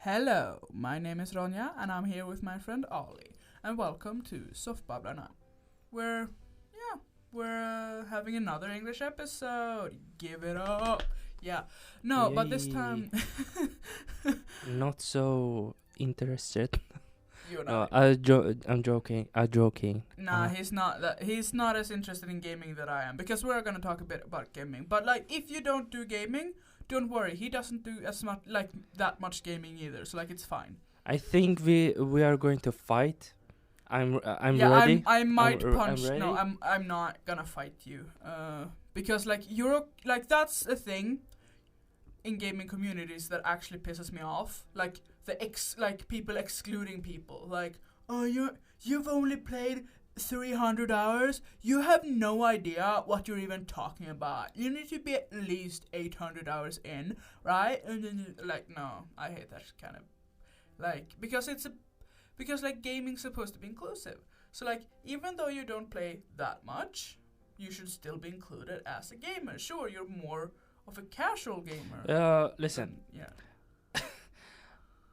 Hello, my name is Ronja and I'm here with my friend Ollie. And welcome to Softbabblarna. We're, we're having another English episode. Give it up. Yeah. No, but this Yay. time... Not so interested. You're No, not... I'm joking. I'm joking. Nah, he's not that. He's not as interested in gaming that I am, because we're gonna talk a bit about gaming. But like, if you don't do gaming, don't worry. He doesn't do as much that much gaming either. So like, it's fine. I think we are going to fight. I'm Yeah, ready. I might I'm punch. ready. No, I'm not gonna fight you. Because like that's a thing in gaming communities that actually pisses me off. Like people excluding people. Like, oh, you've only played 300 hours. You have no idea what you're even talking about. You need to be at least 800 hours in, right? And then like, no, I hate that kind of because like gaming's supposed to be inclusive. So like, even though you don't play that much, you should still be included as a gamer. Sure, you're more of a casual gamer. Listen. Yeah.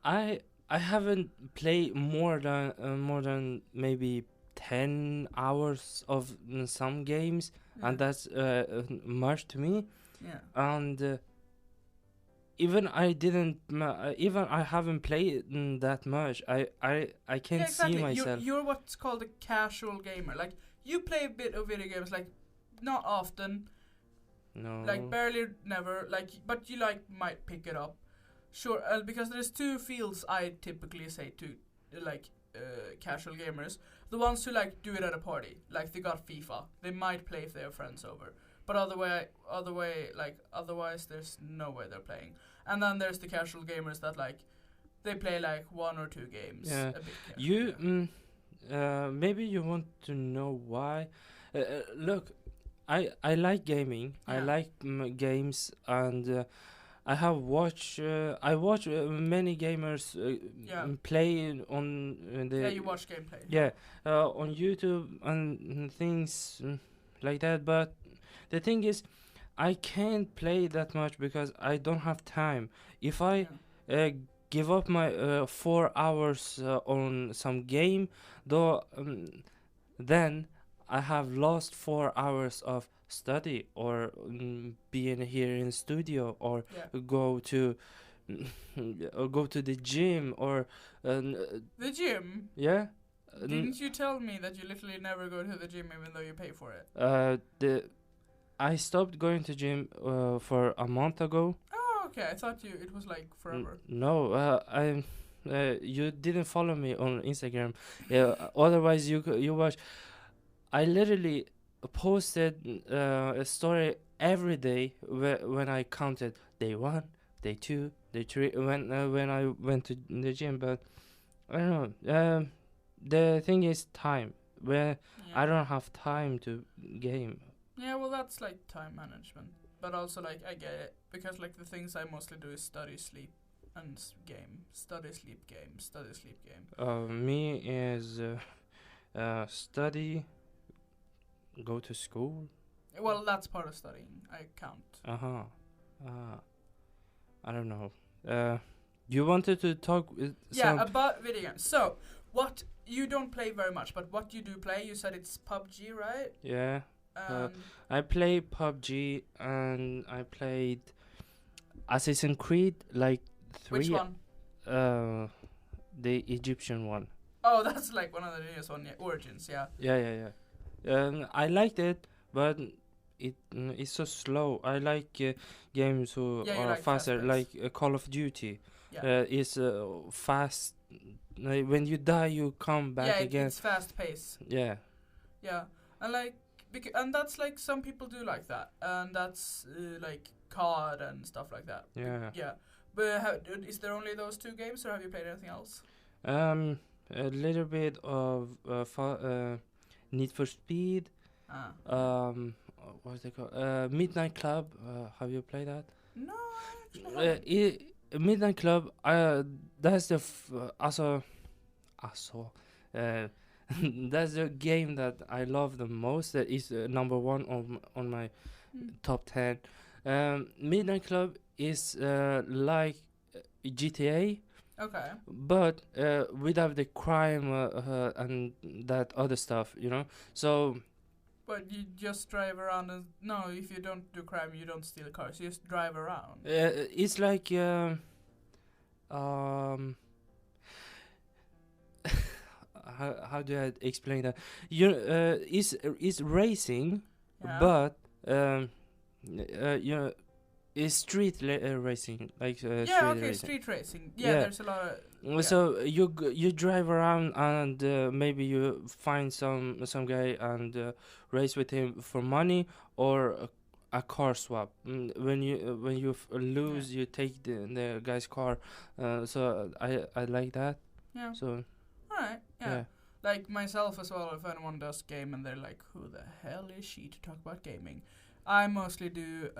I haven't played more than maybe 10 hours of some games, and that's much to me. Yeah. And even I haven't played that much. I can't exactly. see myself. You're what's called a casual gamer. Like, you play a bit of video games, like not often, No. like barely, never. Like, but you like might pick it up. Sure, because there's two fields I typically say to casual gamers. The ones who like do it at a party, like they got FIFA. They might play if they have friends over. But otherwise there's no way they're playing. And then there's the casual gamers that like they play like one or two games. Yeah. A bit Maybe you want to know why. Look, I like gaming. I Yeah. like games, and I have watched. I watch many gamers play on the. Yeah, you watch gameplay. Yeah, on YouTube and things like that. But the thing is, I can't play that much because I don't have time. If I give up my 4 hours on some game, though, then I have lost 4 hours of study, or being here in studio, or go to the gym, or the gym. Yeah. Didn't you tell me that you literally never go to the gym even though you pay for it? I stopped going to gym for a month ago. Oh, okay. I thought it was like forever. No, you didn't follow me on Instagram. Otherwise you watch. I literally posted a story every day when I counted day 1, day 2, day 3 when I went to the gym. But I don't know. The thing is time. Where I don't have time to game. Yeah, well, that's like time management. But also, like, I get it. Because, like, the things I mostly do is study, sleep, and game. Study, sleep, game. Study, sleep, game. Me is study, go to school. Well, that's part of studying. I count. I don't know. You wanted to talk with about video games. So, what... You don't play very much, but what you do play, you said it's PUBG, right? Yeah. I play PUBG, and I played Assassin's Creed, like 3. Which one? The Egyptian one. Oh, that's like one of the newest one, Origins, yeah. Yeah. I liked it, but it's so slow. I like games who are like faster, like Call of Duty. Yeah. It's fast. Like, when you die, you come back again. Yeah, it's fast paced. Yeah. Yeah, and like, and that's like some people do like that, and that's like COD and stuff like that. Yeah. Yeah, but is there only those two games, or have you played anything else? A little bit of Need for Speed. What's it called? Midnight Club. Have you played that? No, I actually Midnight Club. That's the that's the game that I love the most. That is number 1 on my top 10. Midnight Club is like GTA, Okay. but without the crime and that other stuff, you know. So But you just drive around and no, if you don't do crime, you don't steal cars. You just drive around. it's like um how do I explain that? You it's racing, Yeah. but you know, it's racing, like Yeah. street Okay. racing. Street racing. Yeah. Yeah. There's a lot of. Yeah. So you drive around and maybe you find some guy and race with him for money or a car swap. When you lose, you take the guy's car. So I like that. Yeah. So Alright. Yeah. yeah. Like myself as well. If anyone does game and they're like, "Who the hell is she to talk about gaming?" I mostly do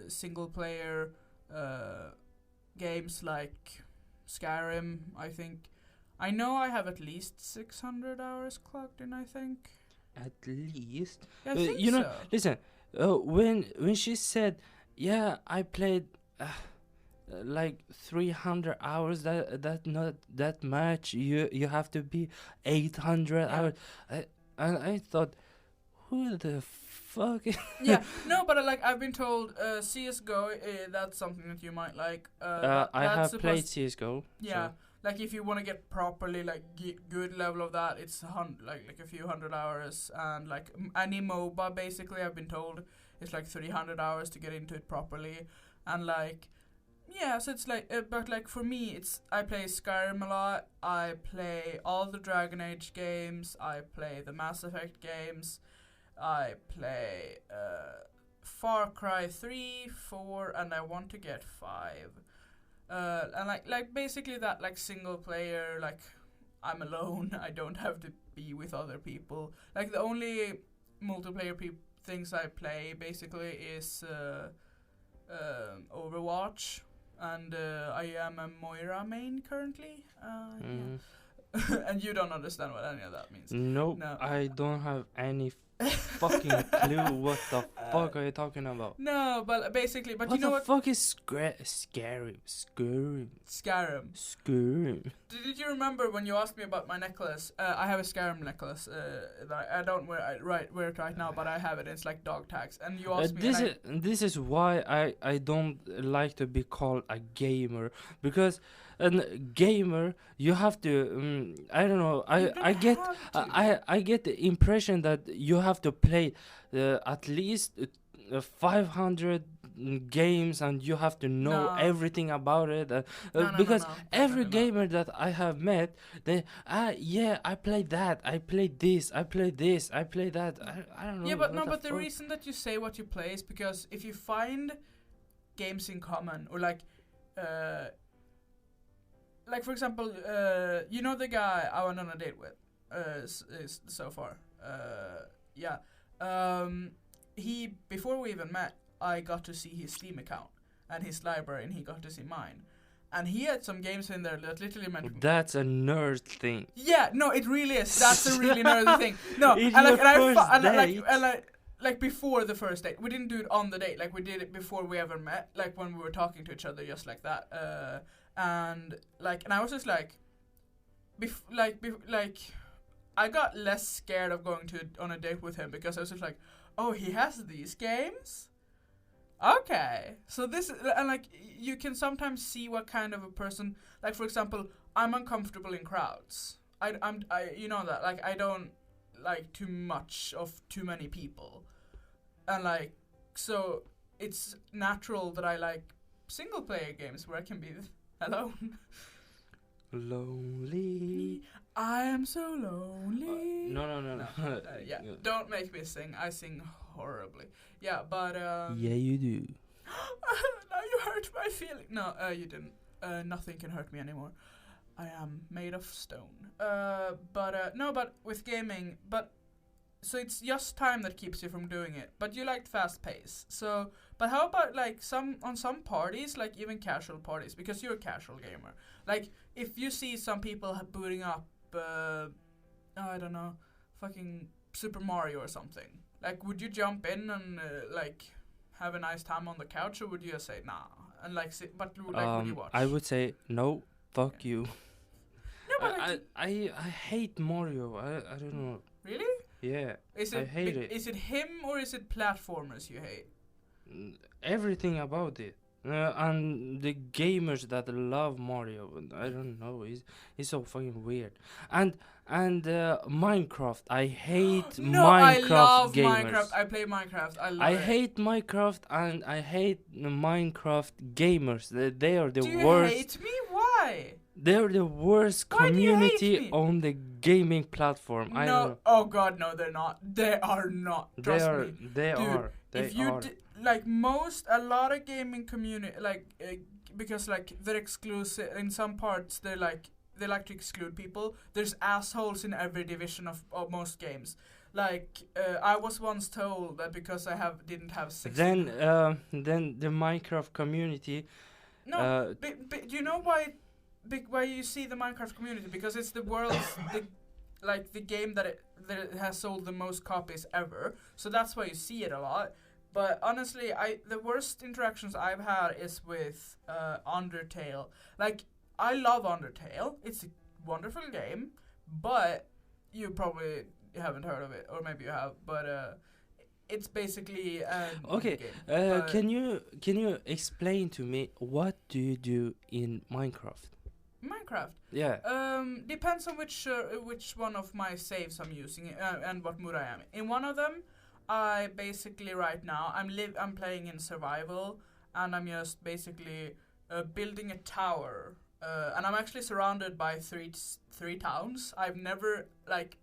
single player games like Skyrim. I know I have at least 600 hours clocked in. I think. At least. Yeah, I think You know, so. listen. When she said, "Yeah, I played like 300 hours," that not that much. You have to be 800 Yeah. hours. And I thought, who the fuck? Yeah, no, but I've been told CS:GO. That's something that you might like. I that's have played supposed- CS:GO. Yeah, So. like if you want to get properly good level of that, it's like a few hundred hours, and like any MOBA basically, I've been told it's like 300 hours to get into it properly, and like. Yeah, so it's like, but like for me, I play Skyrim a lot. I play all the Dragon Age games. I play the Mass Effect games. I play Far Cry 3, 4, and I want to get 5. And like basically that like single player, like I'm alone. I don't have to be with other people. Like the only multiplayer things I play basically is Overwatch. And I am a Moira main currently. Yeah. And you don't understand what any of that means. Nope, No. I don't have any fucking clue what the fuck are you talking about. No, but basically, but what you know the what? fuck is Skyrim? Skyrim. Did you remember when you asked me about my necklace? I have a Skyrim necklace that I don't wear it right now, but I have it. It's like dog tags. And you asked me. This is why I don't like to be called a gamer, because a gamer you have to I don't know, I get the impression that you have to play at least 500 games and you have to know everything about it because every gamer that I have met, they yeah, I played that, I played this, I played this, I played that. I don't know. Yeah, but no, but the reason that you say what you play is because if you find games in common, or like for example, you know the guy I went on a date with is so far. Yeah. He, before we even met, I got to see his Steam account and his library, and he got to see mine. And he had some games in there that literally meant... That's a nerd thing. Yeah, no, it really is. That's a really nerdy thing. No, and like before the first date. We didn't do it on the date. Like we did it before we ever met. Like when we were talking to each other, just like that. And I was just like, I got less scared of going on a date with him because I was just like, oh, he has these games? Okay. So this, and like, you can sometimes see what kind of a person, like for example, I'm uncomfortable in crowds. You know that, like, I don't like too much of too many people. And like, so it's natural that I like single player games where I can be alone. Lonely. I am so lonely. No. Yeah, don't make me sing. I sing horribly. Yeah, but yeah, you do. Now you hurt my feeling. No, you didn't. Nothing can hurt me anymore. I am made of stone. But with gaming, so it's just time that keeps you from doing it. But you like fast pace. So, but how about like some parties, like even casual parties, because you're a casual gamer. Like if you see some people booting up, I don't know, fucking Super Mario or something. Like, would you jump in and like have a nice time on the couch, or would you just say, nah, and like, would you watch? I would say no. Fuck you. No, but like, I hate Mario. I don't know. really? Yeah. Is I it hate it. Is it him or is it platformers you hate? Everything about it. And the gamers that love Mario, I don't know. He's so fucking weird. And Minecraft. I hate No, Minecraft I love gamers. Minecraft. I play Minecraft. I love I it. hate Minecraft and I hate Minecraft gamers. They are the Do you worst. hate me? Why? They're the worst Why do you hate community me? on the gaming platform. I don't No. know. Oh God, no, they're not. They are not. Trust me. They Dude, are. They If you are. like a lot of gaming community, like because like they're exclusive in some parts. They like to exclude people. There's assholes in every division of most games. Like I was once told that because I didn't have 60. Then the Minecraft community. No, do you know why you see the Minecraft community? Because it's the world's the game that it has sold the most copies ever. So that's why you see it a lot. But honestly, the worst interactions I've had is with Undertale. Like, I love Undertale. It's a wonderful game, but you probably haven't heard of it, or maybe you have. But it's basically an Okay. game. Can you explain to me what do you do in Minecraft? Minecraft. Yeah. Depends on which one of my saves I'm using and what mood I am. In one of them, I basically right now I'm playing in survival, and I'm just basically building a tower. And I'm actually surrounded by three towns. I've never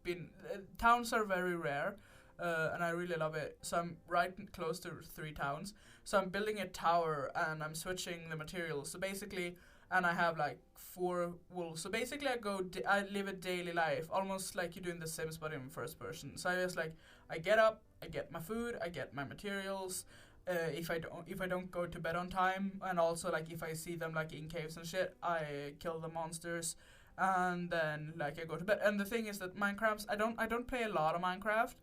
been. Towns are very rare, and I really love it. So I'm right close to 3 towns. So I'm building a tower, and I'm switching the materials. So basically, and I have 4 wolves. So basically, I live a daily life, almost like you do in The Sims, but in first person. So I just I get up, I get my food, I get my materials. If I don't go to bed on time, and also if I see them in caves and shit, I kill the monsters, and then I go to bed. And the thing is that Minecraft, I don't play a lot of Minecraft,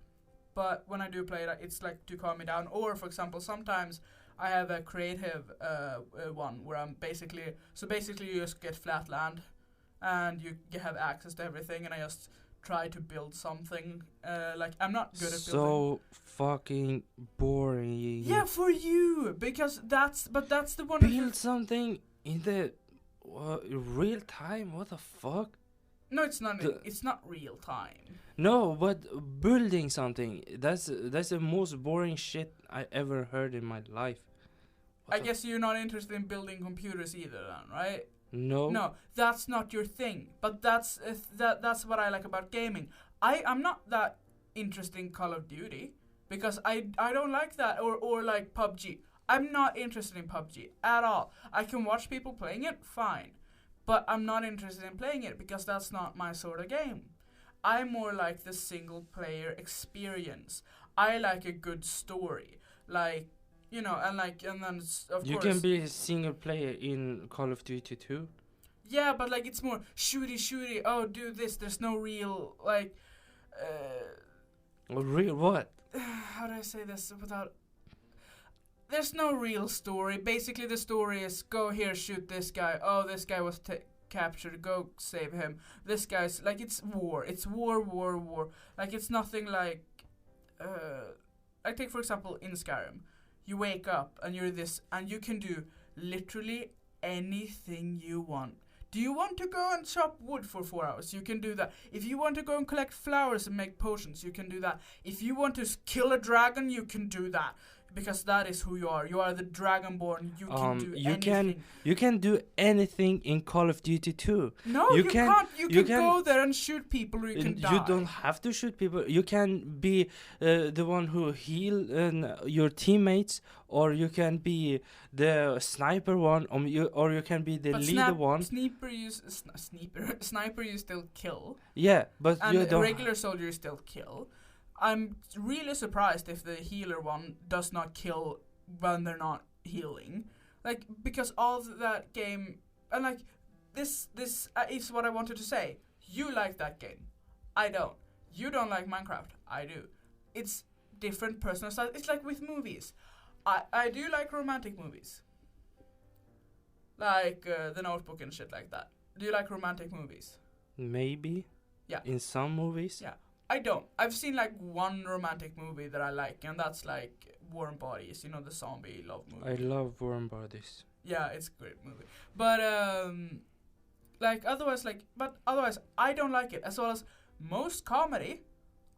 but when I do play it, it's to calm me down. Or for example, sometimes I have a creative one where I'm basically you just get flat land, and you have access to everything, and I just try to build something. I'm not good at building. So fucking boring. Yeah, for you, because that's the one. Build something in the real time. What the fuck? No, it's not. It's not real time. No, but building something. That's the most boring shit I ever heard in my life. I guess you're not interested in building computers either, then, right? No. No, that's not your thing. But that's what I like about gaming. I'm not that interested in Call of Duty because I don't like that or like PUBG. I'm not interested in PUBG at all. I can watch people playing it, fine, but I'm not interested in playing it because that's not my sort of game. I more like the single player experience. I like a good story, and then of You course can be a single player in Call of Duty too. Yeah, but it's more shooty. Oh, do this. There's no real Real what? how do I say this without? There's no real story. Basically, the story is go here, shoot this guy. Oh, this guy was captured. Go save him. This guy's it's war. It's war. It's nothing I take for example in Skyrim. You wake up and you're this, and you can do literally anything you want. Do you want to go and chop wood for 4 hours? You can do that. If you want to go and collect flowers and make potions, you can do that. If you want to kill a dragon, you can do that. Because that is who you are. You are the Dragonborn. You can do anything. You can do anything in Call of Duty too. No, you can't. You can go there and shoot people, or you can die. You don't have to shoot people. You can be the one who heal your teammates, or you can be the sniper one, or you can be the leader one. Sniper you still kill. Yeah, but and you don't. Regular soldier you still kill. I'm really surprised if the healer one does not kill when they're not healing. Because all that game, and this is what I wanted to say. You like that game. I don't. You don't like Minecraft. I do. It's different personal style. It's like with movies. I do like romantic movies. like The Notebook and shit like that. Do you like romantic movies? Maybe. Yeah. In some movies. Yeah. I don't. I've seen like one romantic movie that I like, and that's like Warm Bodies, you know, the zombie love movie. I love Warm Bodies. Yeah, it's a great movie. But like otherwise I don't like it. As well as most comedy,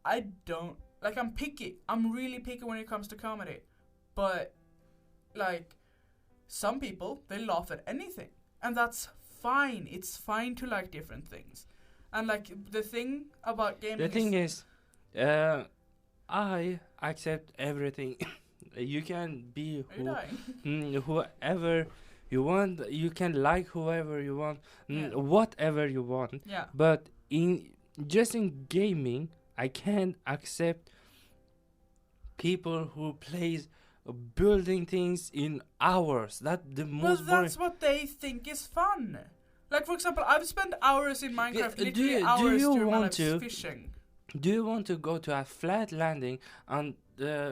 I don't like. I'm picky. I'm really picky when it comes to comedy. But like some people, they laugh at anything, and that's fine. It's fine to like different things. And like the thing about gaming, The thing is, I accept everything. You can be are you dying? whoever you want. You can like whoever you want, Yeah. whatever you want. Yeah. But in gaming, I can't accept people who plays building things in hours. That the most Well, that's what they think is fun. Like for example, I've spent hours in Minecraft, literally hours you during my want life to- fishing. Do you want to go to a flat landing and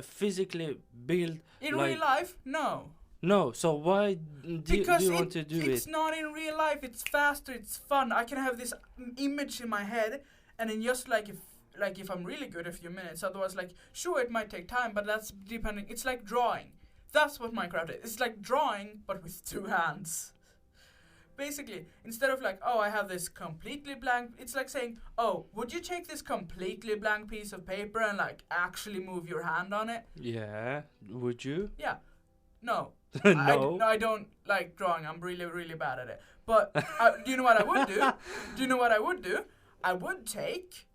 physically build? In like- real life, no. No. So why do Because you want to do it's it? not in real life. It's faster. It's fun. I can have this image in my head, and then just like if I'm really good, a few minutes. Otherwise, like sure, it might take time, but that's depending. It's like drawing. That's what Minecraft is. It's like drawing, but with 2 hands. Basically, instead of like, oh, I have this completely blank, it's like saying, oh, would you take this completely blank piece of paper and like actually move your hand on it? Yeah. Would you? Yeah. No. No. I don't like drawing. I'm really, really bad at it. But do you know what I would do? Do you know what I would do? I would take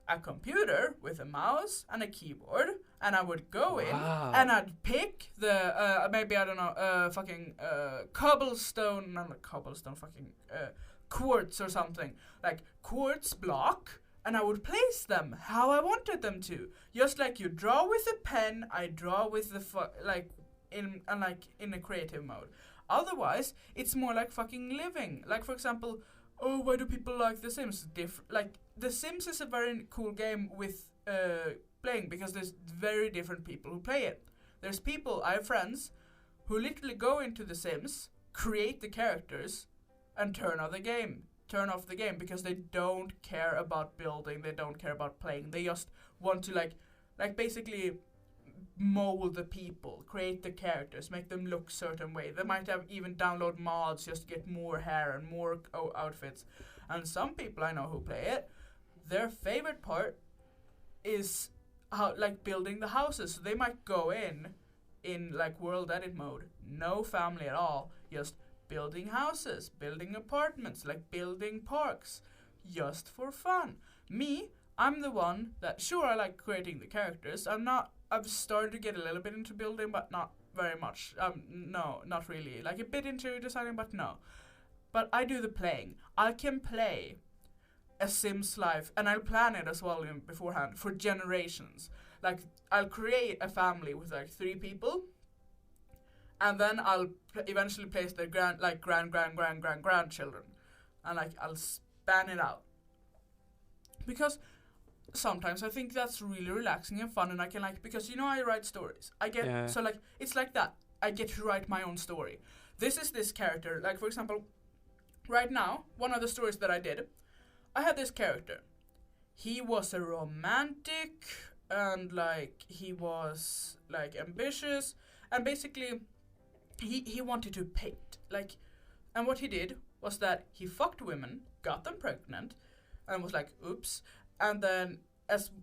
a computer with a mouse and a keyboard, and I would go in Wow. and I'd pick the maybe I don't know fucking cobblestone, not cobblestone, fucking quartz or something, like quartz block, and I would place them how I wanted them to. Just like you draw with a pen, I draw with the in a creative mode. Otherwise, it's more like fucking living. Like for example, oh, why do people like The Sims? Like The Sims is a very cool game with playing because there's very different people who play it. There's people, I have friends, who literally go into The Sims, create the characters, and turn off the game because they don't care about building, they don't care about playing. They just want to like basically mold the people, create the characters, make them look certain way. They might have even download mods just to get more hair and more outfits. And some people I know who play it, their favorite part is how like building the houses. So they might go in like world edit mode, no family at all, just building houses, building apartments, like building parks, just for fun. Me, I'm the one that, sure, I like creating the characters. I've started to get a little bit into building, but not very much. No, not really. Like a bit interior designing, but no. But I do the playing. I can play a Sims life, and I'll plan it as well beforehand for generations. Like I'll create a family with like 3 people, and then I'll eventually place their grandchildren, and like I'll span it out. Because sometimes I think that's really relaxing and fun, and I can like, because I write stories. So like it's like that. I get to write my own story. This is this character. Like for example, right now, one of the stories that I did, I had this character. He was a romantic, and like he was like ambitious, and basically he wanted to paint. Like, and what he did was that he fucked women, got them pregnant, and was like, oops. And then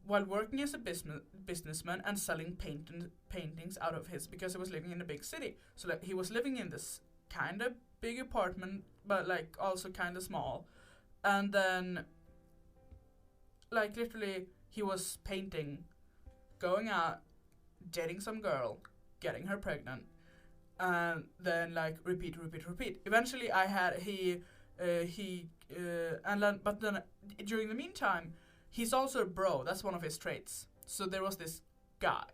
while working as a businessman and selling paintings out of because he was living in a big city. So like he was living in this kind of big apartment, but like also kind of small. And then like literally he was painting, going out, dating some girl, getting her pregnant, and then like repeat. Eventually but then during the meantime, he's also a bro. That's one of his traits. So there was this guy,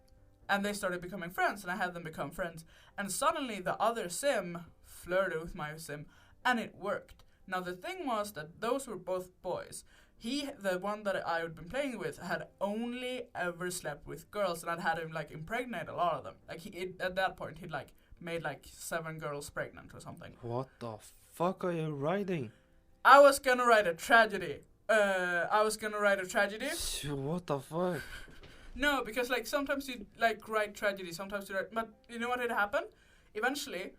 and they started becoming friends, and I had them become friends. And suddenly the other sim flirted with my sim, and it worked. Now the thing was that those were both boys. The one that I had been playing with, had only ever slept with girls, and I'd had him like impregnate a lot of them. Like at that point he'd like made like 7 girls pregnant or something. What the fuck are you writing? I was gonna write a tragedy. What the fuck? No, because like sometimes you like write tragedy, sometimes you write. But you know what had happened? Eventually,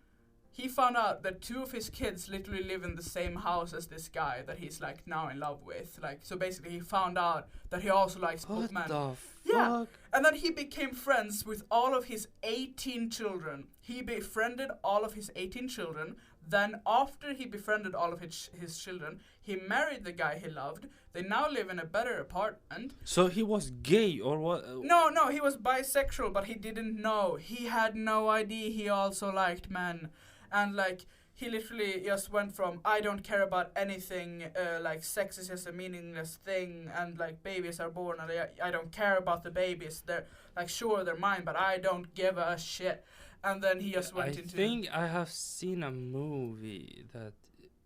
he found out that 2 of his kids literally live in the same house as this guy that he's like now in love with. Like, so basically, he found out that he also likes What bookmen. the Yeah, fuck? and then he became friends with all of his 18 children. He befriended all of his 18 children. Then, after he befriended all of his children, he married the guy he loved. They now live in a better apartment. So he was gay or what? No, he was bisexual, but he didn't know. He had no idea he also liked men. And, like, he literally just went from, I don't care about anything, like, sex is just a meaningless thing, and, like, babies are born, and I don't care about the babies. They're, like, sure, they're mine, but I don't give a shit. And then he just went into... I think I have seen a movie that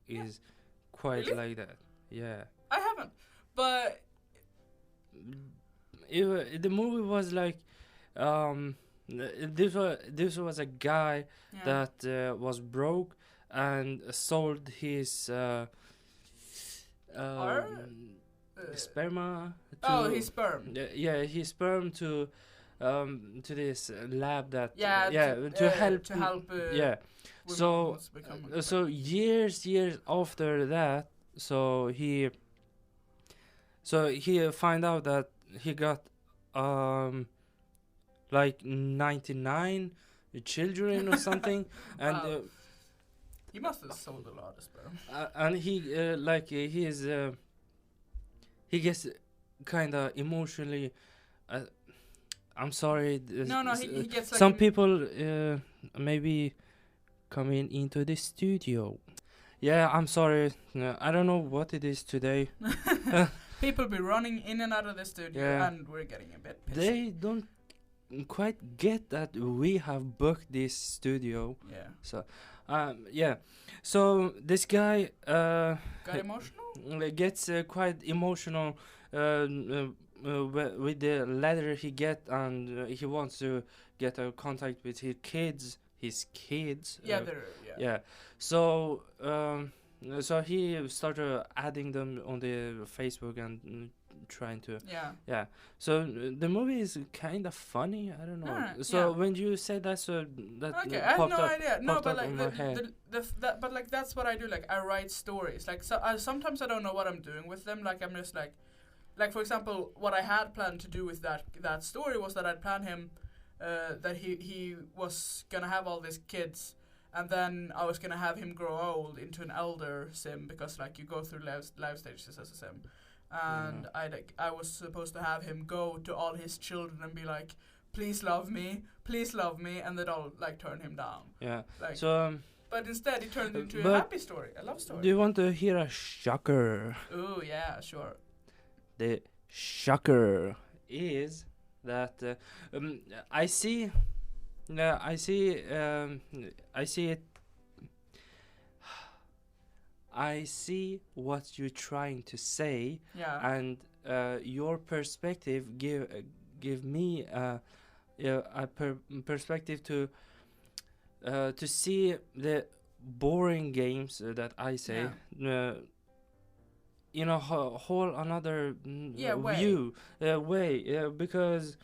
is quite Really? like that. Yeah. I haven't, but... The movie was like, this was a guy Yeah. that was broke and sold his sperma. To, his sperm. Yeah, his sperm to this lab that to help yeah. So so years after that, so he find out that he got like 99 children or something. And wow. He must have sold a lot of sperm. And he he gets kind of emotionally I'm sorry. He gets like some people maybe coming into the studio. Yeah, I'm sorry. No, I don't know what it is today. People be running in and out of the studio, Yeah. and we're getting a bit pissy. They don't quite get that we have booked this studio. Yeah. So, yeah. So this guy Got emotional? gets quite emotional with the letter he get, and he wants to get a contact with his kids. Yeah, they're Yeah. So so he started adding them on the Facebook and trying to Yeah. So the movie is kind of funny. I don't know. Alright, So yeah. when you said that, so that Okay, I have popped no up. idea. No, popped but up like in my head. but like that's what I do. Like I write stories. Like so, sometimes I don't know what I'm doing with them. Like I'm just like for example, what I had planned to do with that story was that I'd planned him that he was gonna have all these kids, and then I was gonna have him grow old into an elder sim, because like you go through life stages as a sim. And I was supposed to have him go to all his children and be like, please love me, and they'd all like turn him down. Yeah. Like, So but instead it turned into a but happy story, a love story. do you want to hear a shocker? Ooh, yeah, sure. The shocker is that I see it. I see what you're trying to say, Yeah. and your perspective give me a perspective to see the boring games that I say. In a whole another view way, because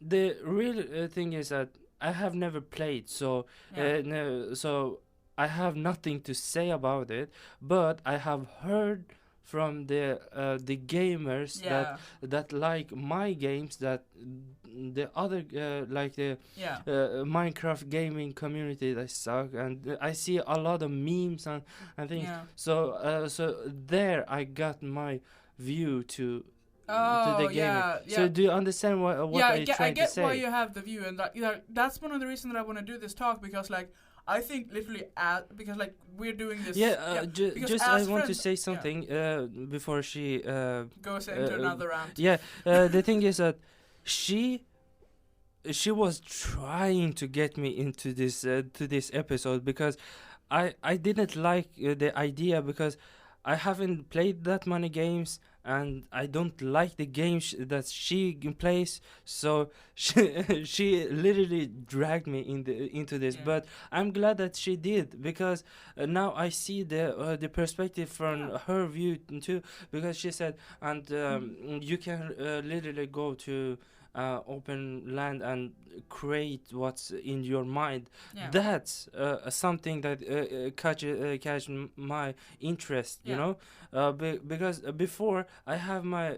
the real thing is that I have never played, so so I have nothing to say about it, but I have heard from the gamers that like my games, that the other like the Minecraft gaming community, they suck, and I see a lot of memes and things. So so there I got my view to the gaming. So do you understand what I'm trying to say? I get why you have the view, and that's one of the reasons that I want to do this talk, because like I think literally because like we're doing this. Just I want to say something before she goes into another rant. The thing is that she was trying to get me into this to this episode, because I didn't like the idea, because I haven't played that many games, and I don't like the games that she plays. So she literally dragged me into this. Yeah. But I'm glad that she did, because now I see the perspective from Yeah. her view too. Because she said, and you can literally go to open land and create what's in your mind. Yeah. That's something that catch my interest, you Yeah. know, because before I have my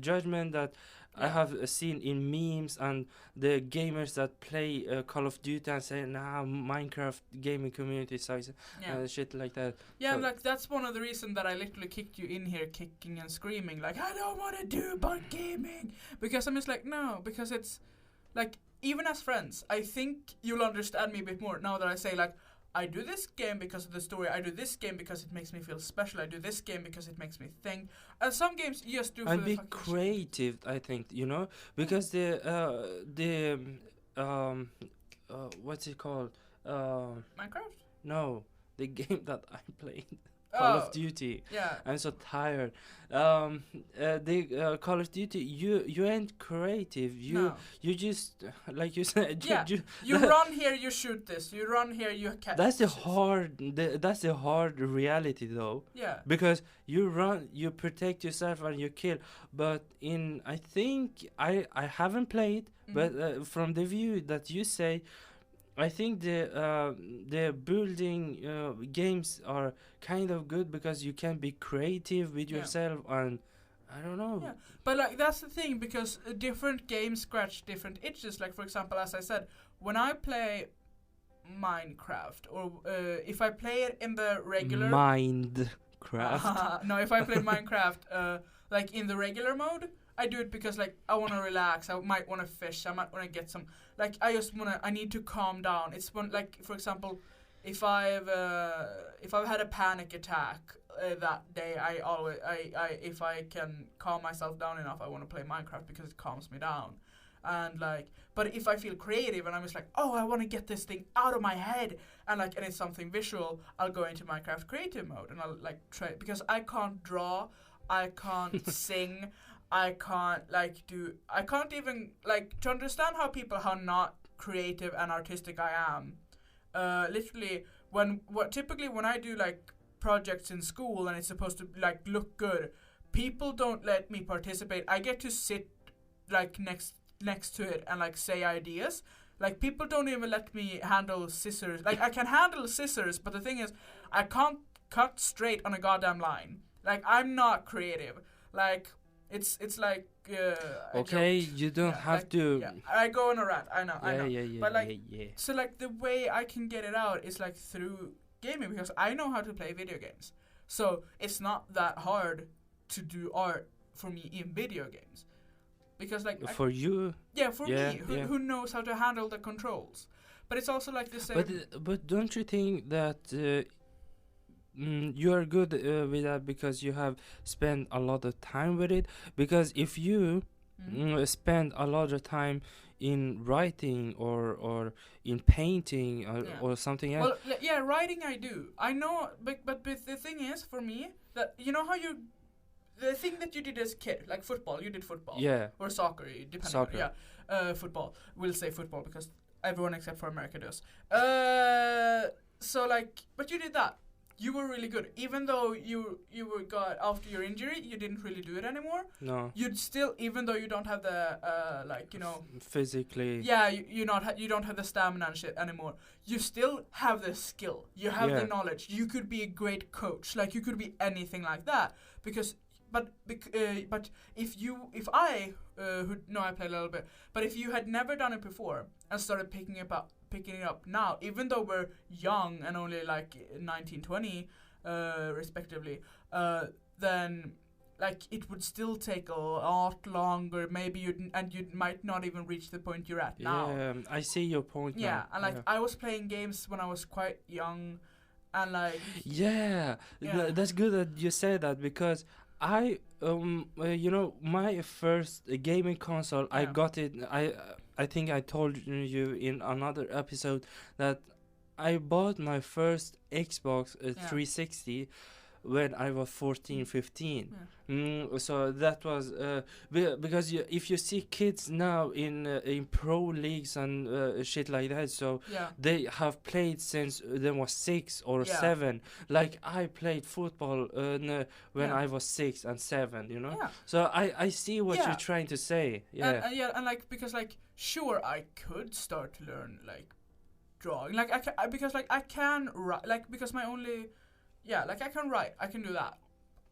judgment that I Yeah. have seen in memes and the gamers that play Call of Duty and say, nah, Minecraft gaming community sucks, Yeah. shit like that. Yeah, So- and like that's one of the reasons that I literally kicked you in here, kicking and screaming, like I don't want to do bot gaming, because I'm just like no, because it's like even as friends, I think you'll understand me a bit more now that I say like I do this game because of the story, I do this game because it makes me feel special, I do this game because it makes me think, and some games you just do for and the be fucking shit. creative, I think, you know, because the what's it called, Minecraft. no, the game that I played, Call of Duty. Yeah. I'm so tired. The Call of Duty, you ain't creative. No. You just like you said. Yeah. You run here, you shoot this. You run here, you catch. That's that's the hard reality though. Yeah. Because you run, you protect yourself, and you kill. But I think I haven't played, but from the view that you say, I think the building games are kind of good because you can be creative with Yeah. yourself, and I don't know. Yeah, but like that's the thing, because different games scratch different itches. Like for example, as I said, when I play Minecraft, or if I play it in the regular Minecraft. no, if I play Minecraft, like in the regular mode, I do it because like I want to relax. I might want to fish. I might want to get some. Like I just wanna. I need to calm down. It's when like for example, if I've had a panic attack that day, if I can calm myself down enough, I want to play Minecraft because it calms me down. And like, but if I feel creative and I'm just like, oh, I want to get this thing out of my head, and like, and it's something visual, I'll go into Minecraft creative mode and I'll like try, because I can't draw, I can't sing, I can't I can't even like, to understand how not creative and artistic I am. Literally, typically when I do like projects in school and it's supposed to like look good, people don't let me participate. I get to sit like next to it and like say ideas. Like people don't even let me handle scissors. Like I can handle scissors, but the thing is, I can't cut straight on a goddamn line. Like I'm not creative. Like it's like okay, you don't have like, to. Yeah, I go on a rant. I know. Yeah, But like, yeah. so like the way I can get it out is like through gaming, because I know how to play video games. So it's not that hard to do art for me in video games. Because like for you, me who knows how to handle the controls. But it's also like the same. but don't you think that you are good with that because you have spent a lot of time with it? Because if you spend a lot of time in writing or in painting or something else. Well, writing I do. I know, but the thing is for me that you know how the thing that you did as a kid, like football, you did football. Yeah. Or soccer, depending Soccer. on, football. We'll say football because everyone except for America does. So like, but you did that. You were really good. Even though you got after your injury, you didn't really do it anymore. No. You'd still, even though you don't have the physically. Yeah, you don't have the stamina and shit anymore. You still have the skill. You have the knowledge. You could be a great coach. Like you could be anything like that. But if I I play a little bit, but if you had never done it before and started picking it up now, even though we're young and only like 19, 20, respectively, then like it would still take a lot longer. Maybe you might not even reach the point you're at now. Yeah, I see your point. Yeah, now. and like I was playing games when I was quite young, and like that's good that you said that, because I my first gaming console, I got it. I think I told you in another episode that I bought my first Xbox 360 when I was 14, 15. Yeah. So that was because if you see kids now in pro leagues and shit like that, so Yeah. they have played since they was 6 or Yeah. 7. Like I played football when Yeah. I was 6 and 7, you know. Yeah. So I see what Yeah. you're trying to say. Yeah. And like because like sure I could start to learn like drawing like because like I can write like because my only like I can write, I can do that,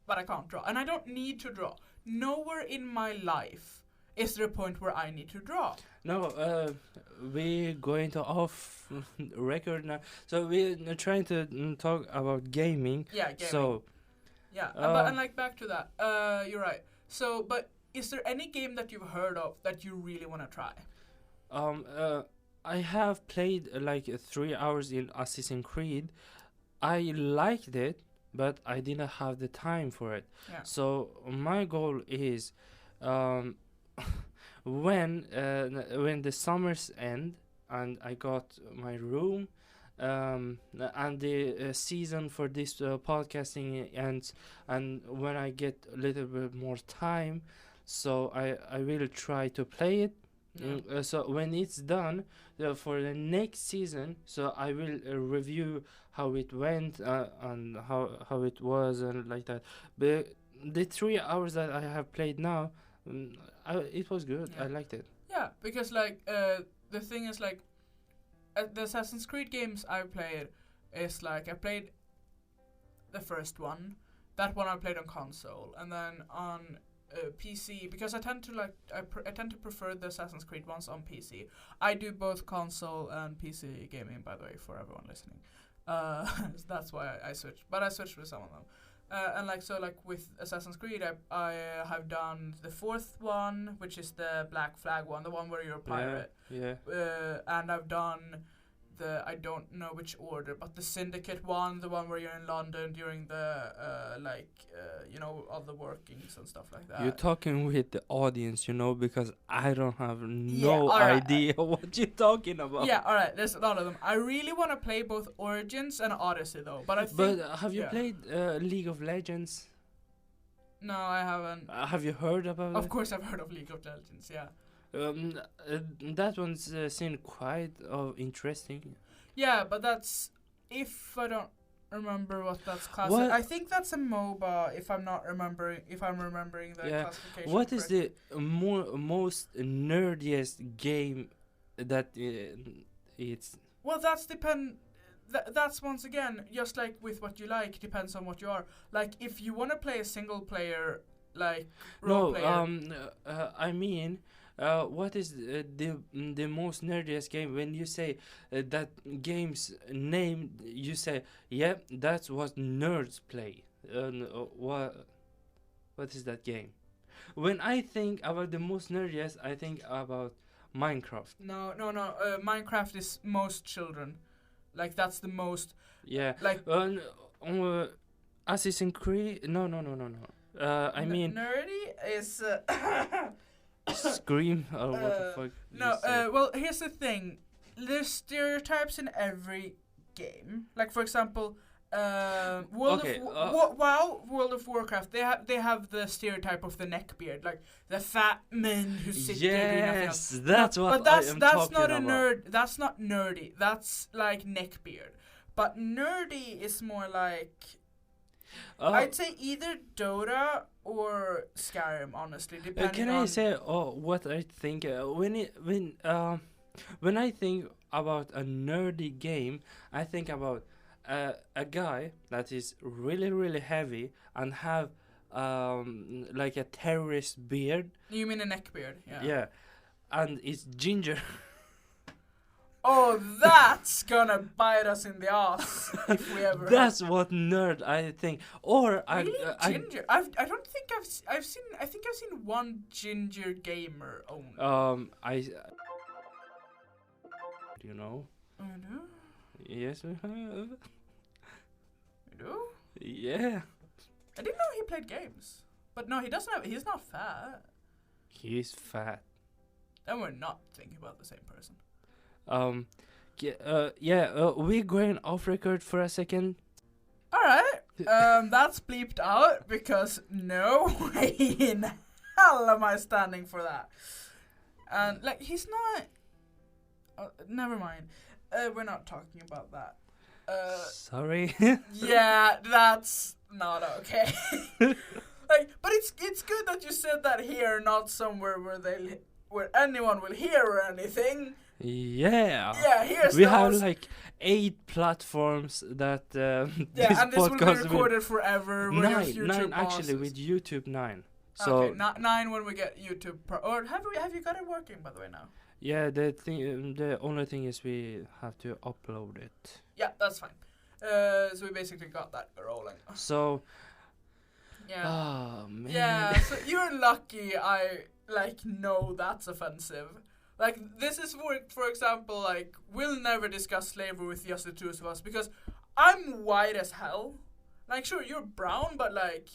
but I can't draw, and I don't need to draw. Nowhere in my life is there a point where I need to draw. No, we're going to off record now. So we're trying to talk about gaming. Yeah, gaming. So yeah, and like back to that. You're right. So, but is there any game that you've heard of that you really want to try? I have played like 3 hours in Assassin's Creed. I liked it, but I didn't have the time for it. Yeah. So my goal is, when the summers end and I got my room, and the season for this podcasting ends, and when I get a little bit more time, so I will try to play it. So when it's done for the next season, so I will review how it went and how it was and like that. But the 3 hours that I have played now, it was good. Yeah. I liked it. Yeah, because like the thing is like the Assassin's Creed games I played is like I played the first one. That one I played on console, and then on PC, because I tend to like I tend to prefer the Assassin's Creed ones on PC. I do both console and PC gaming, by the way, for everyone listening. That's why I switched, but I switched with some of them. And like so, like with Assassin's Creed, I have done the 4th one, which is the Black Flag one, the one where you're a pirate. Yeah. And I've done I don't know which order, but the Syndicate one, the one where you're in London during the all the workings and stuff like that. You're talking with the audience, because I don't have no right. idea what you're talking about. Yeah, alright, there's a lot of them. I really want to play both Origins and Odyssey though, but I think... But have you played League of Legends? No, I haven't. Have you heard about it? Of course I've heard of League of Legends, yeah. That one's seemed quite interesting. Yeah, but that's... If I don't remember what that's classified... What? I think that's a MOBA, if I'm remembering the classification What correctly. is the most nerdiest game that it's... Well, that's once again, just like with what you like, depends on what you are. Like, if you want to play a single player, like, role player... I mean... what is the most nerdiest game? When you say that game's name, you say, that's what nerds play. What is that game? When I think about the most nerdiest, I think about Minecraft. No. Minecraft is most children. Like, that's the most... Yeah. Like... Assassin's Creed? No. I mean... Nerdy is... Scream or what the fuck? Well, here's the thing. There's stereotypes in every game. Like, for example, World of Warcraft. They have the stereotype of the neckbeard, like the fat men who sit there doing nothing else. Yes, that's what but I am that's talking not a about. nerd. That's not nerdy. That's like neckbeard. But nerdy is more like... I'd say either Dota or Skyrim, honestly, depending can on... I say what I think when I think about a nerdy game, I think about a guy that is really really heavy and have like a terrorist beard. You mean a neckbeard? Yeah. Yeah, and it's ginger. Oh, that's gonna bite us in the ass if we ever. That's what nerd I think. Or really? Ginger? I don't think I've seen. I think I've seen one ginger gamer only. You know. I do. Yes. You do? Yeah. I didn't know he played games. But no, he doesn't have. He's not fat. He's fat. Then we're not thinking about the same person. We're going off record for a second. Alright. That's bleeped out because no way in hell am I standing for that. And like he's not. Never mind. We're not talking about that. Sorry. Yeah, that's not okay. Like, but it's good that you said that here, not somewhere where anyone will hear or anything. Yeah. Yeah, here's We have like 8 platforms that yeah, and this will be podcast recorded forever. Where your future nine actually bosses. with YouTube 9. So okay, 9 when we get YouTube or have you got it working by the way now? yeah, the only thing is we have to upload it. Yeah, that's fine. So we basically got that rolling. So yeah. Oh man. Yeah, so you're lucky I like know that's offensive. Like this is for example, like we'll never discuss slavery with just the two of us because I'm white as hell. Like sure you're brown, but like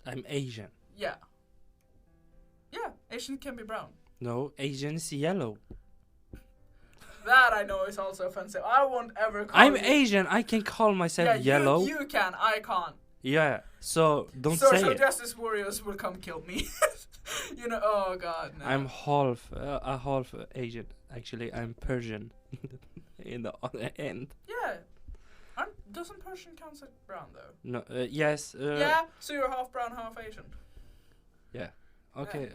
I'm Asian. yeah. Yeah, Asian can be brown. No, Asian is yellow. That I know is also offensive. I won't ever call I'm you. Asian. I can call myself yellow. You can, I can't. Yeah, so don't say Social it. justice warriors will come kill me. You know, oh god, no. I'm half Asian. Actually, I'm Persian. In the other end. Yeah. Doesn't Persian count as brown though? No. Yes. Yeah. So you're half brown, half Asian. Yeah. Okay.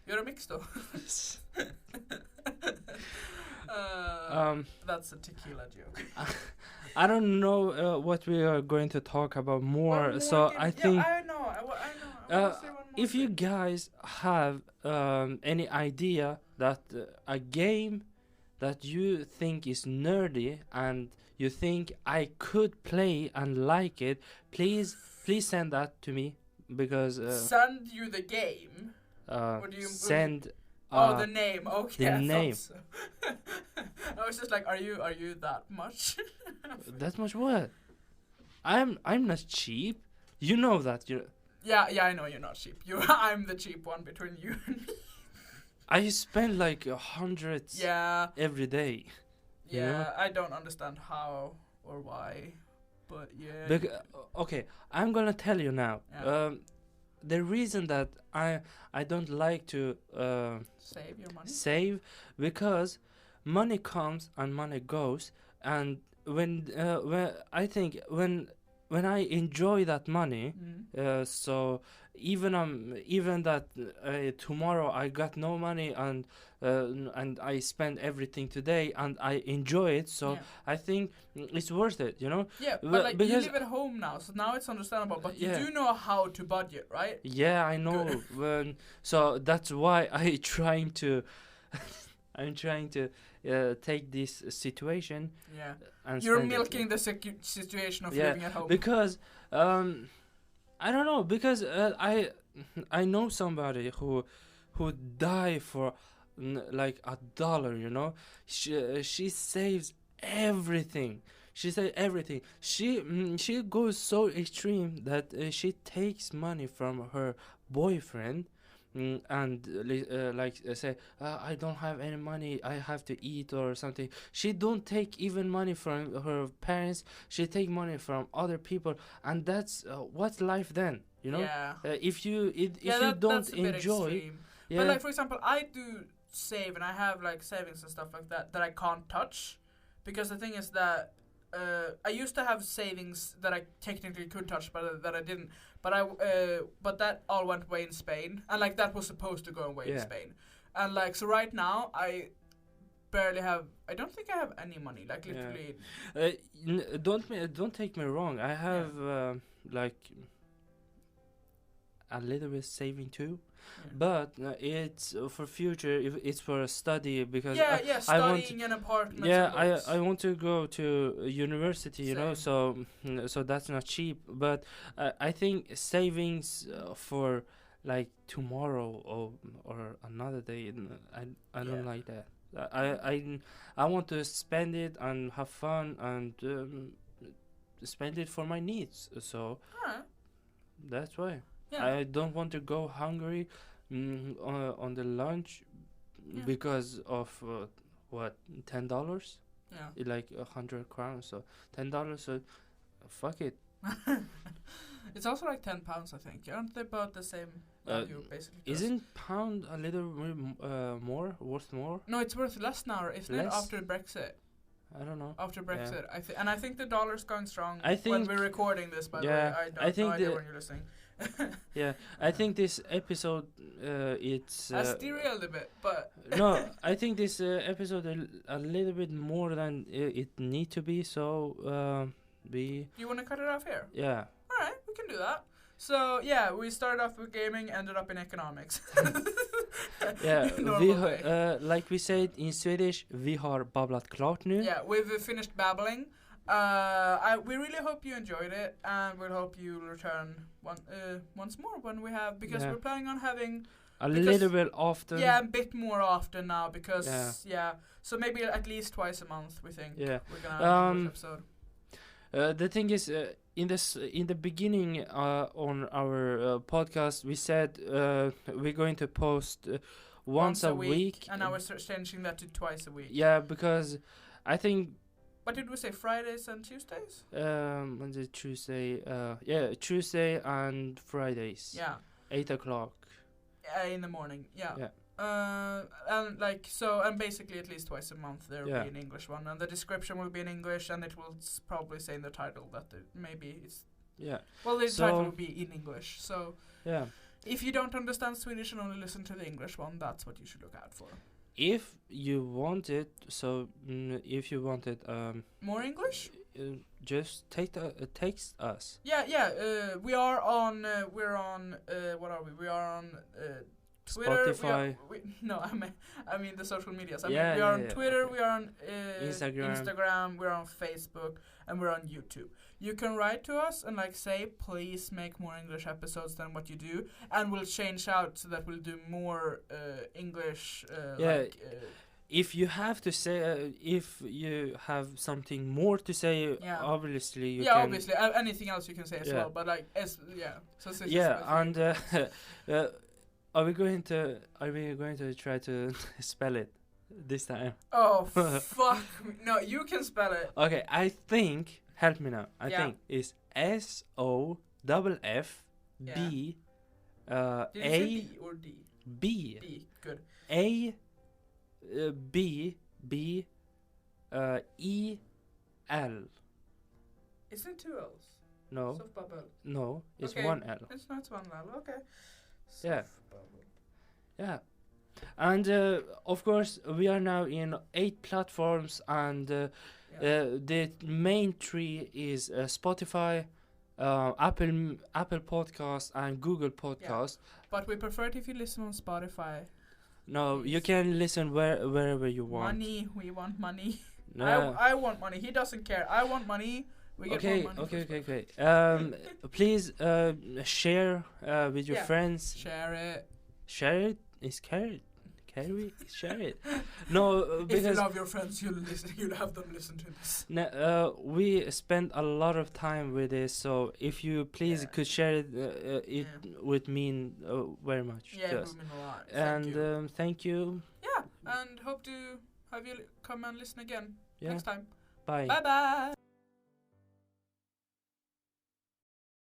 You're a mix though. That's a tequila joke. I don't know what we are going to talk about more. So I think. Yeah, I know. I want to say one more if you thing. guys have any idea that a game that you think is nerdy and you think I could play and like it, please send that to me because send you the game. Or do you send. The name. Okay. The name. So. I was just like, are you that much? That much what? I'm not cheap. You know that. Yeah, I know you're not cheap. I'm the cheap one between you and me. I spend like 100 every day. Yeah, you know? I don't understand how or why, but yeah. Okay, I'm gonna tell you now. Yeah. The reason that I don't like to Save your money. Save because money comes and money goes, and when I think when I enjoy that money, so even that tomorrow I got no money and I spend everything today and I enjoy it, so I think it's worth it, you know. Yeah, but like you live at home now, so now it's understandable. But you do know how to budget, right? Yeah, I know. So that's why I'm trying to take this situation. Yeah. And you're milking the situation of living at home. Because I don't know, because I know somebody who die for like $1, you know. She saves everything. She says everything. She goes so extreme that she takes money from her boyfriend and say I don't have any money, I have to eat or something. She don't take even money from her parents. She take money from other people, and that's what's life then, you know. If you don't enjoy. But like for example, I do save and I have like savings and stuff like that I can't touch, because the thing is that I used to have savings that I technically could touch, but that I didn't. But that all went away in Spain, and like that was supposed to go away in Spain, and like so right now I barely have. I don't think I have any money. Like literally. Don't take me wrong. I have like a little bit saving too. But it's for future. If it's for a study, because studying an apartment. I want to go to university, you know. So that's not cheap. But I think savings for like tomorrow or another day. I don't like that. I want to spend it and have fun and spend it for my needs. So that's why. I don't want to go hungry on the lunch because of what, $10? Like 100 crowns, so $10. So fuck it. It's also like £10, I think. Aren't they about the same value, basically? Isn't pound a little more worth more? No, it's worth less now, isn't it? After Brexit. I don't know. After Brexit, yeah. I think the dollar's going strong. I think when we're recording this, by the way, I don't know idea when you're listening. Yeah, I think this episode it's I derailed a bit, but no, I think this episode a little bit more than it need to be. So you want to cut it off here? Yeah. All right, we can do that. So yeah, we started off with gaming, ended up in economics. Yeah, like we said in Swedish, vi har babblat klart nu. Yeah, we've finished babbling. We really hope you enjoyed it, and we'll hope you'll return once more when we have, because we're planning on having a little bit often. Yeah, a bit more often now, because so maybe at least twice a month. We think. Yeah, we're gonna have an episode. The thing is, in the beginning on our podcast, we said we're going to post once a week, and now we're changing that to twice a week. Yeah, because I think. What did we say? Fridays and Tuesdays? Monday, Tuesday. Tuesday and Fridays. Yeah. 8 o'clock. In the morning. Yeah. Yeah. And and basically at least twice a month there will be an English one, and the description will be in English, and it will probably say in the title that maybe it's. Yeah. Well, the title will be in English, so. Yeah. If you don't understand Swedish and only listen to the English one, that's what you should look out for. If you want it, more English, just text us. Yeah. We are on. We're on. What are we? We are on Twitter. Spotify. I mean the social medias. We are on Twitter. Okay. We are on Instagram. We're on Facebook, and we're on YouTube. You can write to us and say, please make more English episodes than what you do, and we'll change out so that we'll do more English. If you have to say, if you have something more to say, obviously you can. Obviously, anything else you can say as well. But So and are we going to try to spell it this time? Oh fuck! No, you can spell it. Okay, I think. Help me now. I think it's SOFF B Did you say B or D? B. B. Good. A B E L. Isn't it 2 L's? No. Softbubble. No, it's 1 L. It's not 1 L. Okay. Yeah. Yeah. And of course, we are now in 8 platforms, and the main 3 is Spotify, Apple Podcast, and Google Podcast. Yeah. But we prefer it if you listen on Spotify. No, you can listen wherever you want. Money, we want money. I want money. He doesn't care. I want money. We get more money. Okay. Please share with your friends. Share it. Share it. Is carrot. Carry? Share it. No, because if you love your friends, you'll have them listen to this. We spend a lot of time with this, so if you please could share it, it would mean very much. Yeah, it would mean a lot. Thank you. Yeah, and hope to have you come and listen again next time. Bye. Bye.